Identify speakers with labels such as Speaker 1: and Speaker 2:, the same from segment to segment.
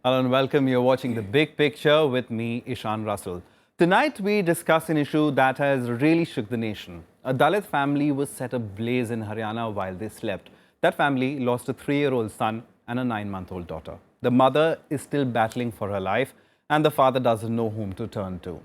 Speaker 1: Hello and welcome. You're watching The Big Picture with me, Ishan Russell. Tonight, we discuss an issue that has really shook the nation. A Dalit family was set ablaze in Haryana while they slept. That family lost a 3-year-old son and a 9-month-old daughter. The mother is still battling for her life, and the father doesn't know whom to turn to.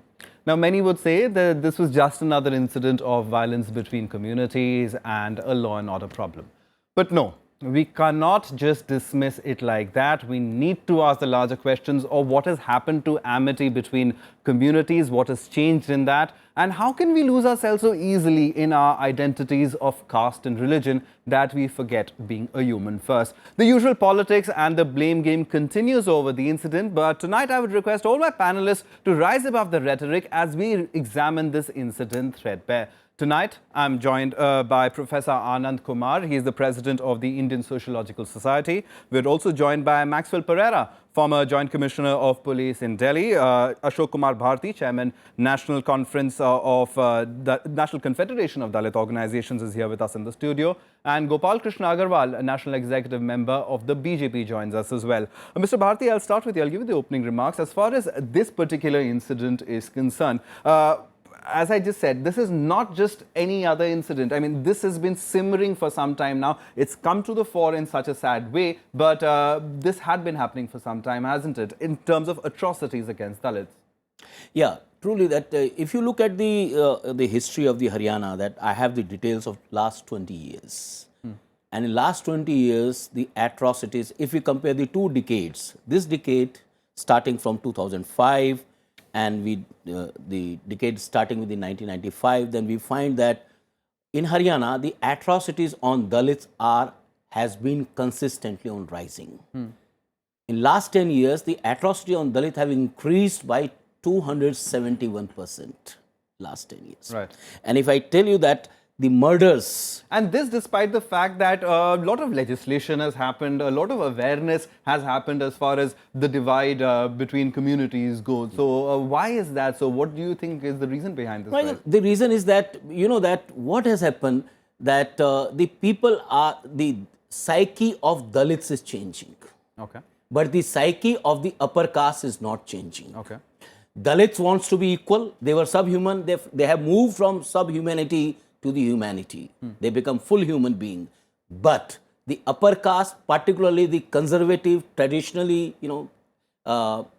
Speaker 1: Now, many would say that this was just another incident of violence between communities and a law and order problem. But no, we cannot just dismiss it like that. We need to ask the larger questions of what has happened to amity between communities, what has changed in that, and how can we lose ourselves so easily in our identities of caste and religion that we forget being a human first. The usual politics and the blame game continues over the incident, but tonight I would request all my panelists to rise above the rhetoric as we examine this incident threadbare. Tonight, I'm joined by Professor Anand Kumar. He is the president of the Indian Sociological Society. We're also joined by Maxwell Pereira, former Joint Commissioner of Police in Delhi. Ashok Bharti, Chairman, National Conference of the National Confederation of Dalit Organizations, is here with us in the studio. And Gopal Krishna Agarwal, a National Executive Member of the BJP, joins us as well. Mr. Bharti, I'll start with you. I'll give you the opening remarks. As far as this particular incident is concerned, as I just said, this is not just any other incident. I mean, this has been simmering for some time now. It's come to the fore in such a sad way, but this had been happening for some time, hasn't it, in terms of atrocities against Dalits?
Speaker 2: Yeah, truly that if you look at the history of the Haryana, that I have the details of last 20 years. And in last 20 years, the atrocities, if we compare the 2 decades, this decade starting from 2005, and the decade starting with the 1995, then we find that in Haryana, the atrocities on Dalits has been consistently on rising. In last 10 years, the atrocity on Dalit have increased by 271% last 10 years.
Speaker 1: Right.
Speaker 2: And if I tell you that the murders...
Speaker 1: And this despite the fact that a lot of legislation has happened, a lot of awareness has happened as far as the divide between communities goes. So why is that? So what do you think is the reason behind this?
Speaker 2: Well, the reason is that, you know, that what has happened, that the psyche of Dalits is changing.
Speaker 1: Okay.
Speaker 2: But the psyche of the upper caste is not changing.
Speaker 1: Okay.
Speaker 2: Dalits wants to be equal. They were subhuman. They have moved from subhumanity to the humanity. They become full human being. But the upper caste, particularly the conservative, traditionally,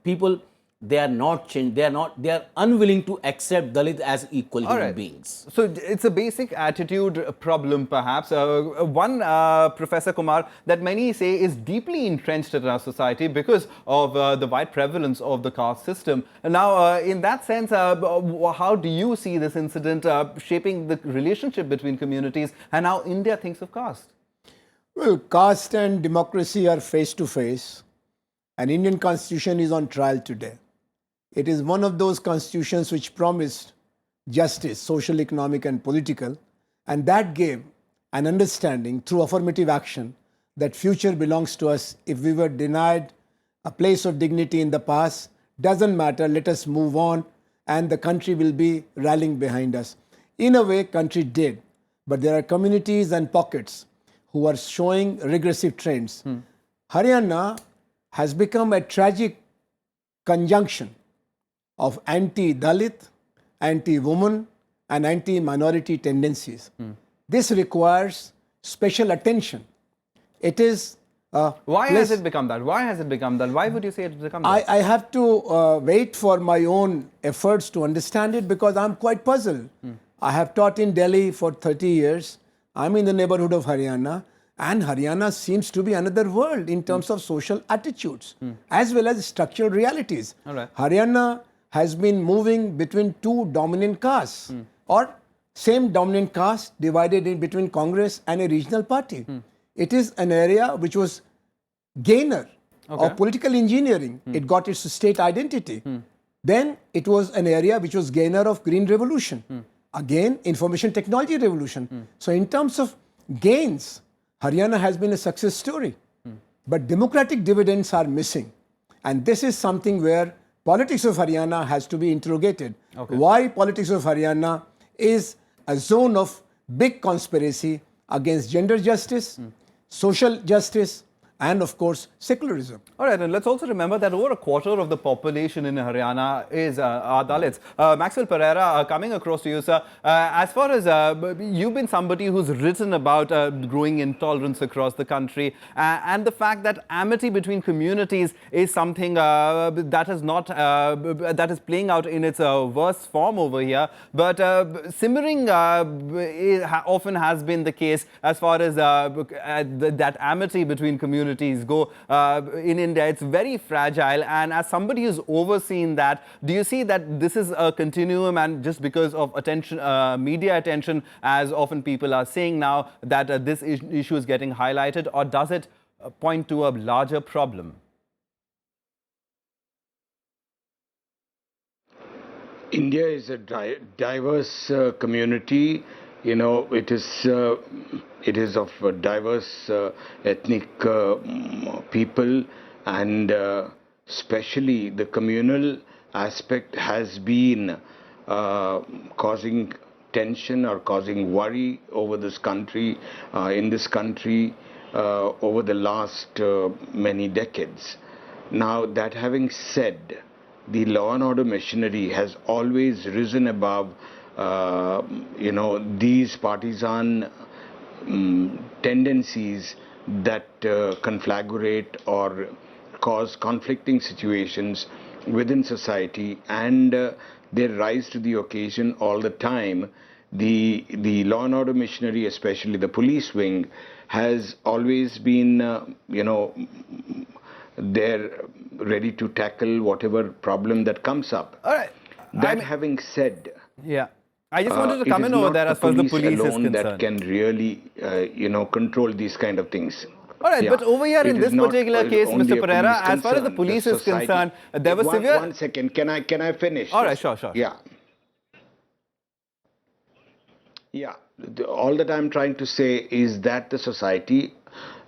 Speaker 2: people, they are not changed. They are unwilling to accept Dalit as equal human beings.
Speaker 1: So it's a basic attitude problem, perhaps. One, Professor Kumar, that many say is deeply entrenched in our society because of the wide prevalence of the caste system. And now, in that sense, how do you see this incident shaping the relationship between communities and how India thinks of caste?
Speaker 3: Well, caste and democracy are face to face, and Indian Constitution is on trial today. It is one of those constitutions which promised justice, social, economic and political, and that gave an understanding through affirmative action that future belongs to us. If we were denied a place of dignity in the past, doesn't matter, let us move on and the country will be rallying behind us. In a way, country did, but there are communities and pockets who are showing regressive trends. Haryana has become a tragic conjunction of anti-Dalit, anti-woman and anti-minority tendencies. This requires special attention. It is...
Speaker 1: Why has it become that? Why has it become that? Why would you say it's become that?
Speaker 3: I have to wait for my own efforts to understand it because I'm quite puzzled. I have taught in Delhi for 30 years. I'm in the neighborhood of Haryana, and Haryana seems to be another world in terms of social attitudes as well as structural realities.
Speaker 1: All right.
Speaker 3: Haryana has been moving between 2 dominant castes or same dominant caste divided in between Congress and a regional party. It is an area which was gainer of political engineering. It got its state identity. Then it was an area which was gainer of green revolution. Again, information technology revolution. So in terms of gains, Haryana has been a success story. But democratic dividends are missing. And this is something where politics of Haryana has to be interrogated. Why politics of Haryana is a zone of big conspiracy against gender justice, social justice, and of course secularism.
Speaker 1: All right, and let's also remember that over a quarter of the population in Haryana are Dalits. Maxwell Pereira, coming across to you, sir. As far as you've been somebody who's written about growing intolerance across the country, and the fact that amity between communities is something that is not that is playing out in its worst form over here. But simmering often has been the case as far as that amity between communities go. In India, it's very fragile, and as somebody who's overseen that, do you see that this is a continuum, and just because of attention, media attention, as often people are saying now, that this issue is getting highlighted, or does it point to a larger problem?
Speaker 4: India is a diverse community. You know, it is of diverse ethnic people, and especially the communal aspect has been causing tension or causing worry over this country, in this country, over the last many decades. Now, that having said, the law and order machinery has always risen above these partisan tendencies that conflagrate or cause conflicting situations within society, and they rise to the occasion all the time. The law and order machinery, especially the police wing, has always been they're ready to tackle whatever problem that comes up.
Speaker 1: All right.
Speaker 4: That having said,
Speaker 1: yeah, I just wanted to come in over there as far as the police is concerned.
Speaker 4: That can really, control these kind of things.
Speaker 1: All right, but over here in this particular case, Mr. Pereira, as far as the police is concerned, there was severe...
Speaker 4: One second, can I finish?
Speaker 1: All right, sure.
Speaker 4: Yeah. Yeah, all that I'm trying to say is that the society,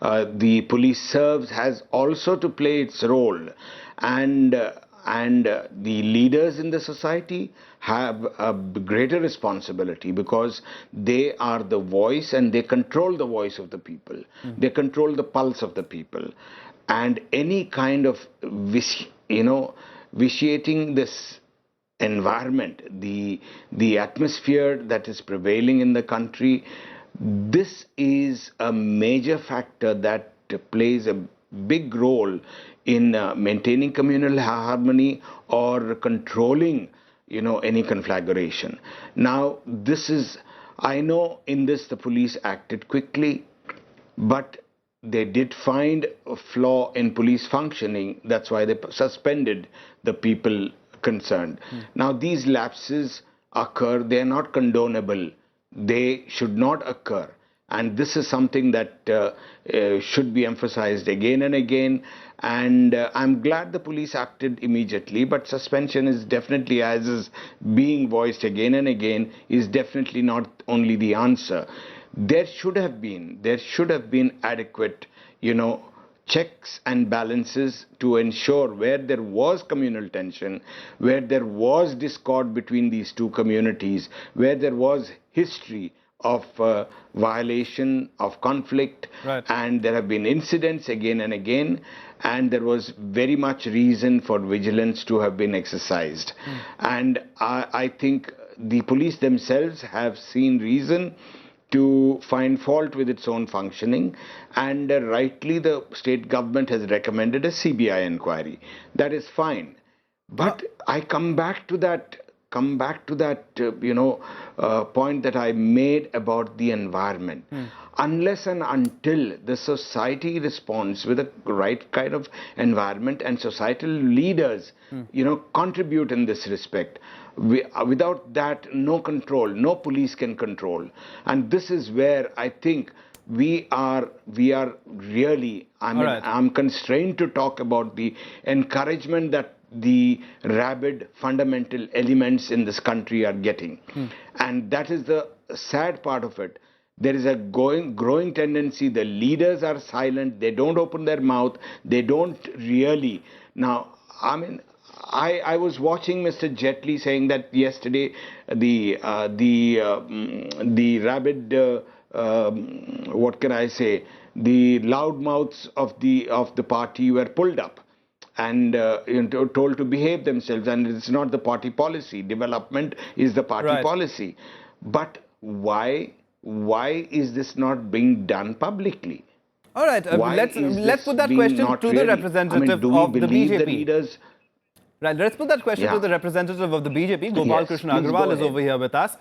Speaker 4: the police has also to play its role, and the leaders in the society have a greater responsibility, because they are the voice and they control the voice of the people. They control the pulse of the people, and any kind of vitiating this environment, the atmosphere that is prevailing in the country, this is a major factor that plays a big role in maintaining communal harmony or controlling any conflagration. Now, I know in this the police acted quickly, but they did find a flaw in police functioning. That's why they suspended the people concerned. Now, these lapses occur, they are not condonable, they should not occur, and this is something that should be emphasized again and again. And I'm glad the police acted immediately, but suspension is definitely, as is being voiced again and again, is definitely not only the answer. There should have been adequate checks and balances to ensure where there was communal tension, where there was discord between these two communities, where there was history of violation, of conflict,
Speaker 1: right,
Speaker 4: and there have been incidents again and again, and there was very much reason for vigilance to have been exercised. And I think the police themselves have seen reason to find fault with its own functioning, and rightly the state government has recommended a CBI inquiry. That is fine, but I come back to that point that I made about the environment. Unless and until the society responds with a right kind of environment, and societal leaders contribute in this respect, without that, no control, no police can control. And this is where I think we are really, I'm constrained to talk about the encouragement that the rabid fundamental elements in this country are getting. And that is the sad part of it. There is a growing tendency. The leaders are silent. They don't open their mouth. They don't really. Now, I was watching Mr. Jetli saying that yesterday the rabid, what can I say, the loudmouths of the party were pulled up and told to behave themselves, and it's not the party policy. Development is the party policy. But why is this not being done publicly?
Speaker 1: All right, let's put that question to the representative
Speaker 4: do we
Speaker 1: of the
Speaker 4: believe
Speaker 1: BJP.
Speaker 4: the leaders?
Speaker 1: Right, let's put that question to the representative of the BJP. Gopal
Speaker 4: Yes,
Speaker 1: Krishna
Speaker 4: please
Speaker 1: Agarwal
Speaker 4: go
Speaker 1: is
Speaker 4: ahead.
Speaker 1: over here with us.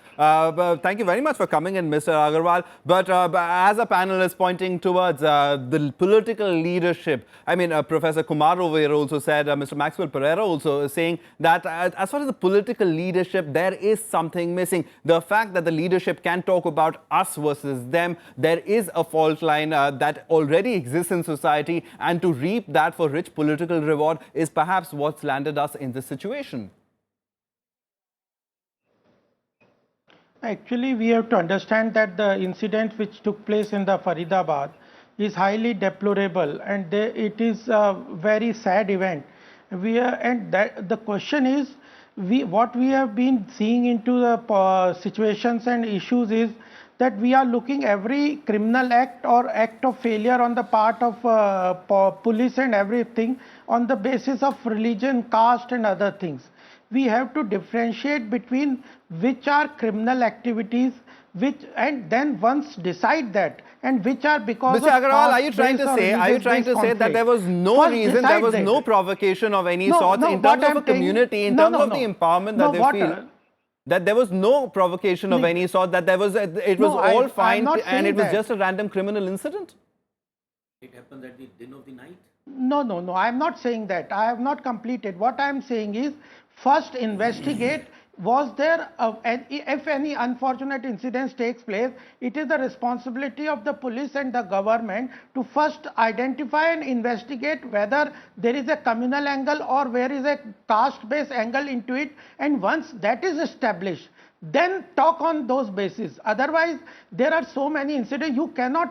Speaker 1: Thank you very much for coming in, Mr. Agarwal. But as a panel is pointing towards the political leadership, I mean, Professor Kumar over here also said, Mr. Maxwell Pereira also is saying that as far as the political leadership, there is something missing. The fact that the leadership can talk about us versus them, there is a fault line that already exists in society, and to reap that for rich political reward is perhaps what's landed us in this situation.
Speaker 5: Actually, we have to understand that the incident which took place in the Faridabad is highly deplorable, and it is a very sad event. The question is, what we have been seeing into the situations and issues is that we are looking every criminal act or act of failure on the part of police and everything on the basis of religion, caste and other things. We have to differentiate between which are criminal activities, and then once decide that, and which are because
Speaker 1: Mr.
Speaker 5: of
Speaker 1: Agarwal, are you trying to say that there was no reason, there was no provocation of any sort in terms of a community, in terms of the empowerment that they feel? That there was no provocation of any sort, that there was, it was all fine and it was just a random criminal incident?
Speaker 2: It happened at the din of the night?
Speaker 5: No, I am not saying that. I have not completed. What I am saying is, first investigate, was there, if any unfortunate incidents takes place, it is the responsibility of the police and the government to first identify and investigate whether there is a communal angle or there is a caste-based angle into it, and once that is established, then talk on those bases. Otherwise, there are so many incidents, you cannot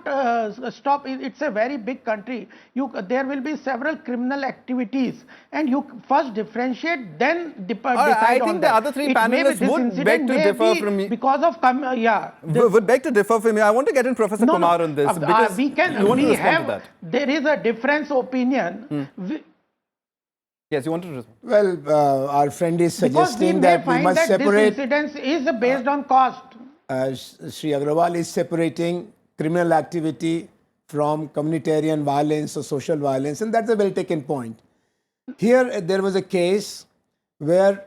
Speaker 5: stop. It's a very big country. There will be several criminal activities, and you first differentiate, then decide on that.
Speaker 1: I think the other three panelists would beg to differ from you.
Speaker 5: Because of,
Speaker 1: would beg to differ from you. I want to get in Professor Kumar on this. Because
Speaker 5: there is a difference opinion.
Speaker 1: Yes, you want to respond?
Speaker 3: Well, our friend is suggesting that we must separate.
Speaker 5: This incident is based on cost.
Speaker 3: Sri Agarwal is separating criminal activity from communitarian violence or social violence, and that's a well taken point. Here, there was a case where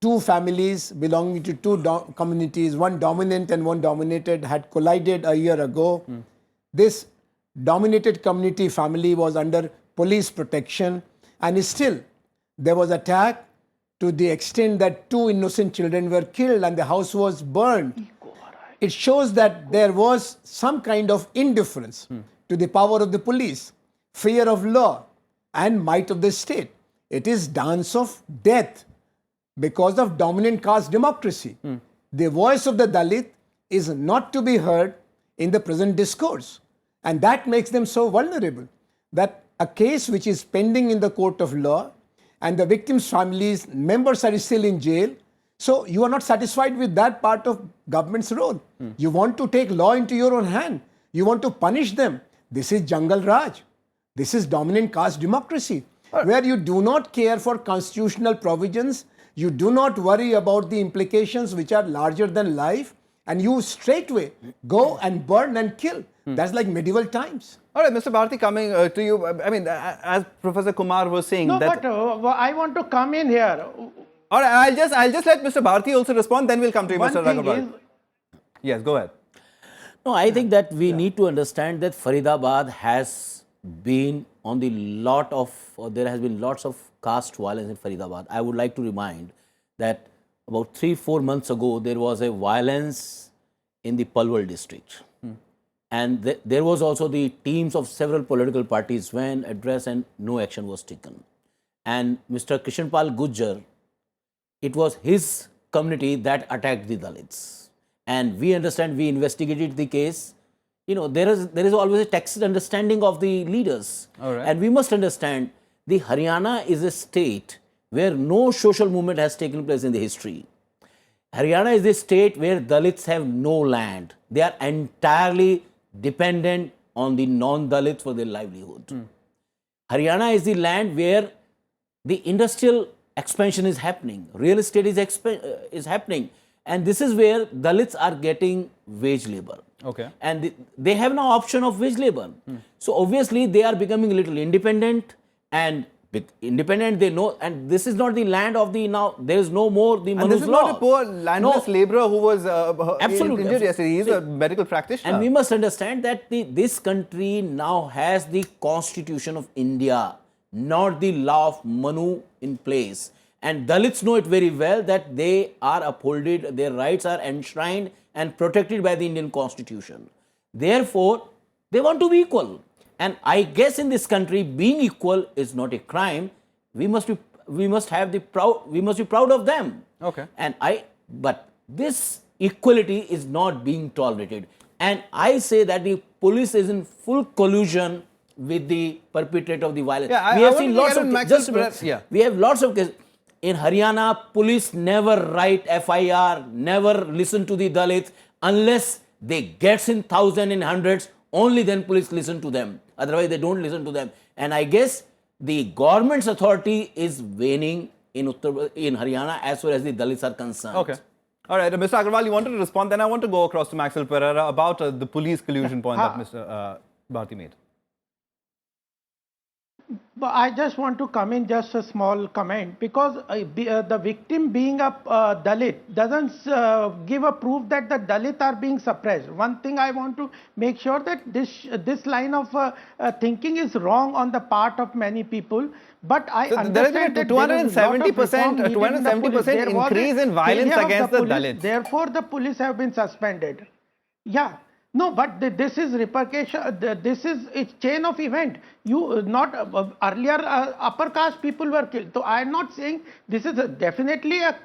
Speaker 3: two families belonging to two communities, one dominant and one dominated, had collided a year ago. This dominated community family was under police protection, and still there was attack to the extent that two innocent children were killed and the house was burned. It shows that there was some kind of indifference to the power of the police, fear of law and might of the state. It is dance of death because of dominant caste democracy. The voice of the Dalit is not to be heard in the present discourse, and that makes them so vulnerable that a case which is pending in the court of law and the victims' families, members are still in jail. So you are not satisfied with that part of government's role. You want to take law into your own hand. You want to punish them. This is Jungle Raj. This is dominant caste democracy, where you do not care for constitutional provisions. You do not worry about the implications which are larger than life, and you straightway go and burn and kill. That's like medieval times.
Speaker 1: All right, Mr. Bharti, coming to you. I mean, as Professor Kumar was saying,
Speaker 5: but I want to come in here.
Speaker 1: All right, I'll just let Mr. Bharti also respond. Then we'll come to you, Mr. Agarwal. Yes, go ahead.
Speaker 2: No, I think that we need to understand that Faridabad has been on the lot of, there has been lots of caste violence in Faridabad. I would like to remind that about 3-4 months ago, there was a violence in the Palwal district. And there was also the teams of several political parties when addressed and no action was taken. And Mr. Krishnapal Gujjar, it was his community that attacked the Dalits. And we understand, we investigated the case. You know, there is always a tacit understanding of the leaders. And we must understand, the Haryana is a state where no social movement has taken place in the history. Haryana is a state where Dalits have no land. They are entirely dependent on the non-Dalits for their livelihood. Haryana is the land where the industrial expansion is happening, real estate is happening, and this is where Dalits are getting wage labor.
Speaker 1: Okay.
Speaker 2: And they have no option of wage labor. So obviously they are becoming a little independent, and with independent they know, and this is not the land of the now, there is no more the
Speaker 1: And this
Speaker 2: Manu's
Speaker 1: is
Speaker 2: law.
Speaker 1: not a poor landless laborer who was
Speaker 2: Absolutely.
Speaker 1: injured yesterday. He is a medical practitioner.
Speaker 2: And we must understand that this country now has the Constitution of India, not the law of Manu in place. And Dalits know it very well that they are upholded, their rights are enshrined and protected by the Indian Constitution. Therefore, they want to be equal. And I guess in this country, being equal is not a crime. We must be proud of them.
Speaker 1: Okay.
Speaker 2: But this equality is not being tolerated. And I say that the police is in full collusion with the perpetrator of the violence.
Speaker 1: Yeah,
Speaker 2: we
Speaker 1: I
Speaker 2: have
Speaker 1: want
Speaker 2: seen
Speaker 1: to
Speaker 2: lots
Speaker 1: get
Speaker 2: of
Speaker 1: on
Speaker 2: just
Speaker 1: Maxwell's yeah.
Speaker 2: We have lots of cases. In Haryana, police never write FIR, never listen to the Dalits unless they get in thousands and hundreds. Only then police listen to them. Otherwise, they don't listen to them. And I guess the government's authority is waning in Haryana as far as the Dalits are concerned.
Speaker 1: Okay. All right, Mr. Agarwal, you wanted to respond. Then I want to go across to Maxwell Pereira about the police collusion point that Mr. Bharti made.
Speaker 5: But I just want to come in just a small comment, because the victim being a Dalit doesn't give a proof that the Dalit are being suppressed. One thing I want to make sure that this line of thinking is wrong on the part of many people. But I understand that
Speaker 1: 270% increase in violence against the Dalits.
Speaker 5: Therefore, the police have been suspended. Yeah. No, but this is repercussion. This is a chain of event. You not earlier upper caste people were killed. So I am not saying this is definitely a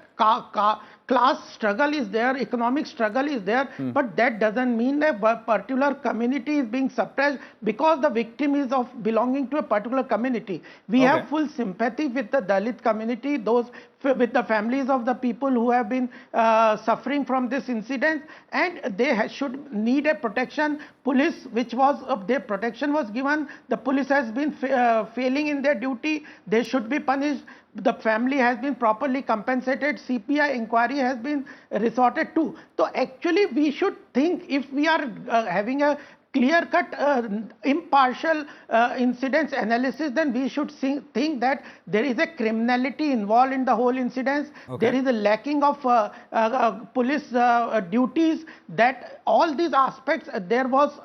Speaker 5: class struggle is there, economic struggle is there, but that doesn't mean that a particular community is being suppressed because the victim is of belonging to a particular community. We have full sympathy with the Dalit community, those with the families of the people who have been suffering from this incident, and they should need a protection. Police, which was their protection was given, the police has been failing in their duty. They should be punished. The family has been properly compensated. CPI inquiry has been resorted to. So actually we should think, if we are having a clear-cut, impartial incidents analysis, then we should think that there is a criminality involved in the whole incidents. There is a lacking of police duties, that all these aspects, there was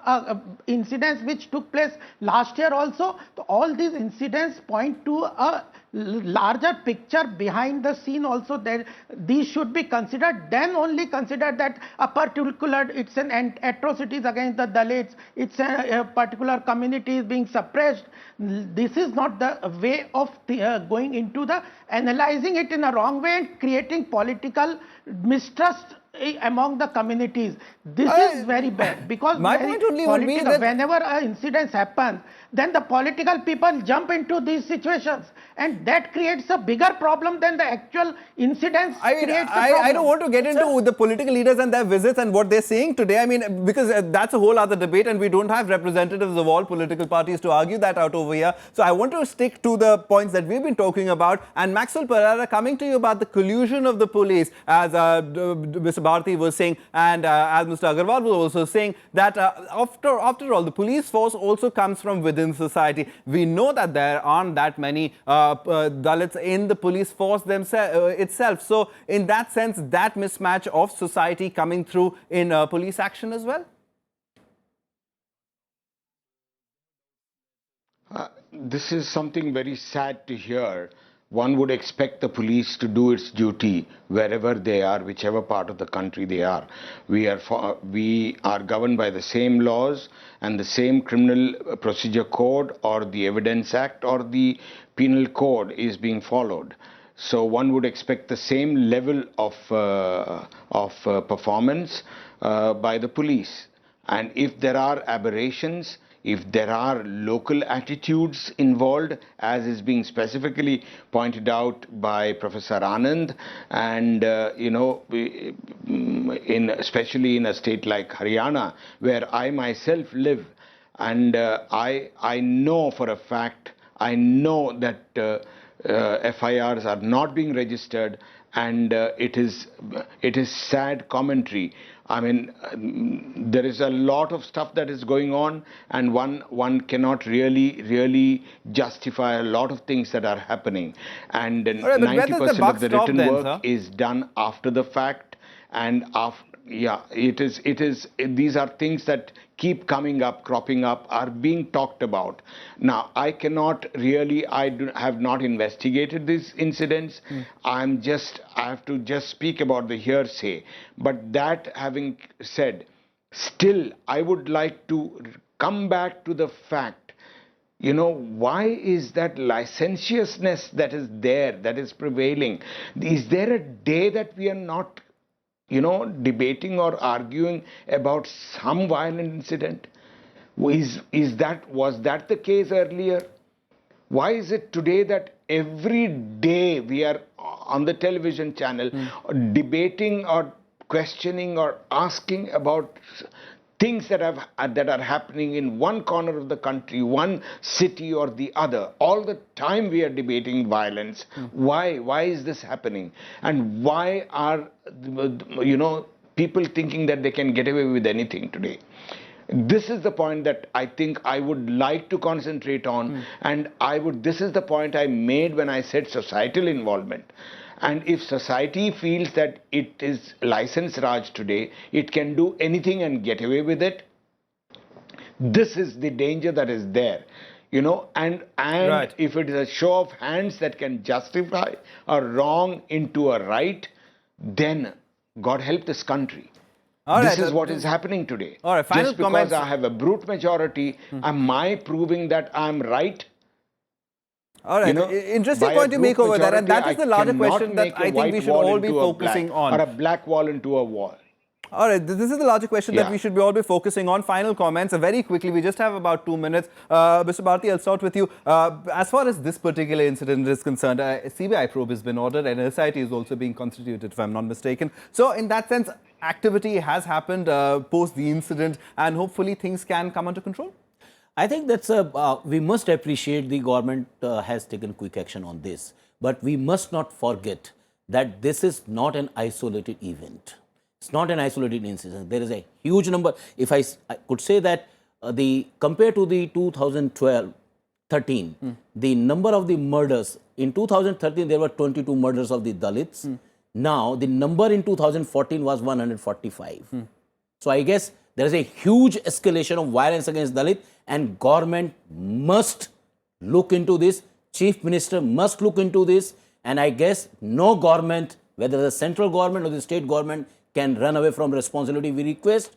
Speaker 5: incidents which took place last year also. So all these incidents point to a larger picture behind the scene also. That these should be considered, then only consider that a particular, it's an atrocities against the Dalits, it's a particular community is being suppressed. This is not the way of going into the analyzing it in a wrong way and creating political mistrust among the communities. This is very bad, because
Speaker 1: my point only would be that
Speaker 5: whenever incidents happen, then the political people jump into these situations, and that creates a bigger problem than the actual incidents.
Speaker 1: I don't want to get into the political leaders and their visits and what they're saying today. I mean, because that's a whole other debate, and we don't have representatives of all political parties to argue that out over here. So I want to stick to the points that we've been talking about. And Maxwell Pereira, coming to you about the collusion of the police, as Mr. Bharti was saying, and as Mr. Agarwal was also saying, that after all, the police force also comes from within society. We know that there aren't that many Dalits in the police force itself. So in that sense, that mismatch of society coming through in police action as well?
Speaker 4: This is something very sad to hear. One would expect the police to do its duty wherever they are, whichever part of the country they are. We are governed by the same laws, and the same criminal procedure code or the evidence act or the penal code is being followed. So one would expect the same level of performance by the police. And if there are aberrations, if there are local attitudes involved, as is being specifically pointed out by Professor Anand, and especially in a state like Haryana, where I myself live, And I know for a fact, I know that FIRs are not being registered, and it is sad commentary. I mean, there is a lot of stuff that is going on, and one cannot really justify a lot of things that are happening. And
Speaker 1: All right, but where does the
Speaker 4: 90%
Speaker 1: buck
Speaker 4: of the
Speaker 1: stop
Speaker 4: written
Speaker 1: then,
Speaker 4: work
Speaker 1: sir?
Speaker 4: is done after the fact, and after, yeah, these are things that keep coming up, cropping up, are being talked about. Now, I cannot really, have not investigated these incidents. I have to just speak about the hearsay. But that having said, still, I would like to come back to the fact, why is that licentiousness that is there, that is prevailing? Is there a day that we are not debating or arguing about some violent incident? Was that the case earlier? Why is it today that every day we are on the television channel debating or questioning or asking about things that are happening in one corner of the country, one city or the other? All the time we are debating violence. Why is this happening? And why are people thinking that they can get away with anything today? This is the point that I think I would like to concentrate on, and this is the point I made when I said societal involvement. And if society feels that it is license Raj today, it can do anything and get away with it, this is the danger that is there. And
Speaker 1: Right.
Speaker 4: if it is a show of hands that can justify a wrong into a right, then God help this country.
Speaker 1: All
Speaker 4: This
Speaker 1: right,
Speaker 4: is what is happening today.
Speaker 1: All right, final
Speaker 4: Just because
Speaker 1: comments.
Speaker 4: I have a brute majority, am I proving that I'm right?
Speaker 1: All right, interesting
Speaker 4: by a
Speaker 1: point you make
Speaker 4: brute
Speaker 1: over there, and that
Speaker 4: majority,
Speaker 1: is the larger
Speaker 4: I cannot
Speaker 1: question that
Speaker 4: make a
Speaker 1: I think
Speaker 4: white
Speaker 1: we should
Speaker 4: wall
Speaker 1: all be
Speaker 4: into a
Speaker 1: focusing
Speaker 4: black,
Speaker 1: on.
Speaker 4: or a black wall into a wall.
Speaker 1: All right, this is the larger question that
Speaker 4: Yeah.
Speaker 1: we should all be focusing on. Final comments, very quickly, we just have about 2 minutes. Mr. Bharti, I'll start with you. As far as this particular incident is concerned, a CBI probe has been ordered and a SIT is also being constituted, if I'm not mistaken. So in that sense, activity has happened post the incident, and hopefully things can come under control.
Speaker 2: I think that's we must appreciate the government has taken quick action on this, but we must not forget that this is not an isolated event. It's not an isolated incident. There is a huge number. If I could say that compared to the 2013, the number of the murders in 2013 there were 22 murders of the Dalits. Now the number in 2014 was 145. So I guess there is a huge escalation of violence against Dalit, and government must look into this. Chief Minister must look into this, and I guess no government, whether the central government or the state government, can run away from responsibility. We request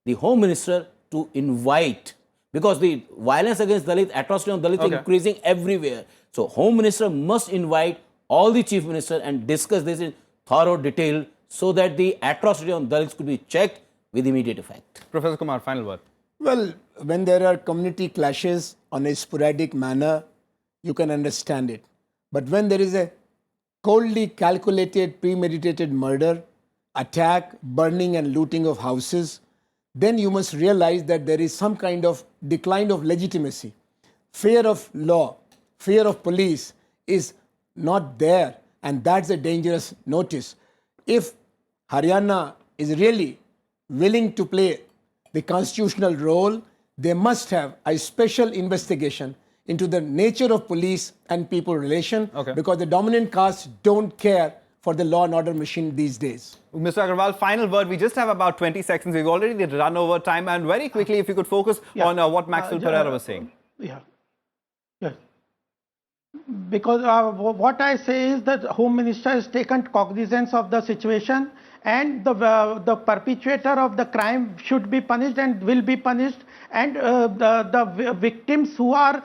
Speaker 2: the Home Minister to invite, because the violence against Dalit, atrocity on Dalit is increasing everywhere. So Home Minister must invite all the Chief Minister and discuss this in thorough detail so that the atrocity on Dalits could be checked with immediate effect.
Speaker 1: Professor Kumar, final word.
Speaker 3: Well, when there are community clashes on a sporadic manner, you can understand it. But when there is a coldly calculated, premeditated murder, attack, burning and looting of houses, then you must realize that there is some kind of decline of legitimacy. Fear of law, fear of police is not there, and that's a dangerous notice. If Haryana is really willing to play the constitutional role, they must have a special investigation into the nature of police and people relation, because the dominant castes don't care for the law and order machine these days.
Speaker 1: Mr. Agarwal, final word. We just have about 20 seconds. We've already run over time, and very quickly, if you could focus on what Maxwell Pereira was saying.
Speaker 5: Yeah. Yes. Because what I say is that Home Minister has taken cognizance of the situation, and the perpetrator of the crime should be punished and will be punished, and the victims who are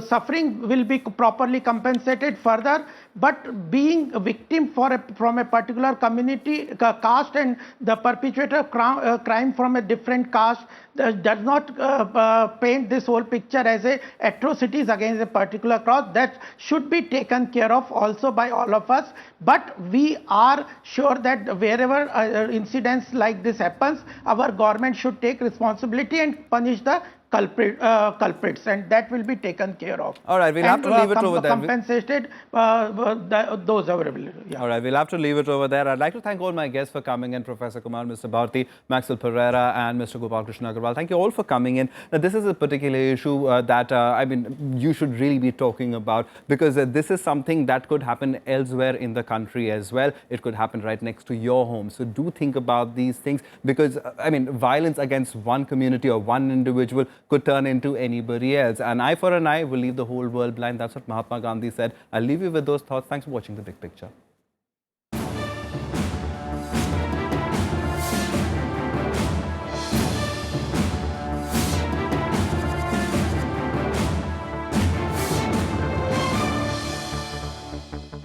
Speaker 5: suffering will be properly compensated further. But being a victim from a particular community, caste, and the perpetrator crime from a different caste does not paint this whole picture as a atrocities against a particular caste. That should be taken care of also by all of us. But we are sure that wherever incidents like this happens, our government should take responsibility and punish the culprits, and that will be taken care of.
Speaker 1: All right, we'll have to leave it over there.
Speaker 5: Compensated those available. Yeah.
Speaker 1: All right, we'll have to leave it over there. I'd like to thank all my guests for coming in, Professor Kumar, Mr. Bharti, Maxwell Pereira, and Mr. Gopal Krishna Agarwal. Thank you all for coming in. Now, this is a particular issue that, I mean, you should really be talking about, because this is something that could happen elsewhere in the country as well. It could happen right next to your home. So do think about these things, because, I mean, violence against one community or one individual could turn into anybody else. An eye for an eye will leave the whole world blind. That's what Mahatma Gandhi said. I'll leave you with those thoughts. Thanks for watching The Big Picture.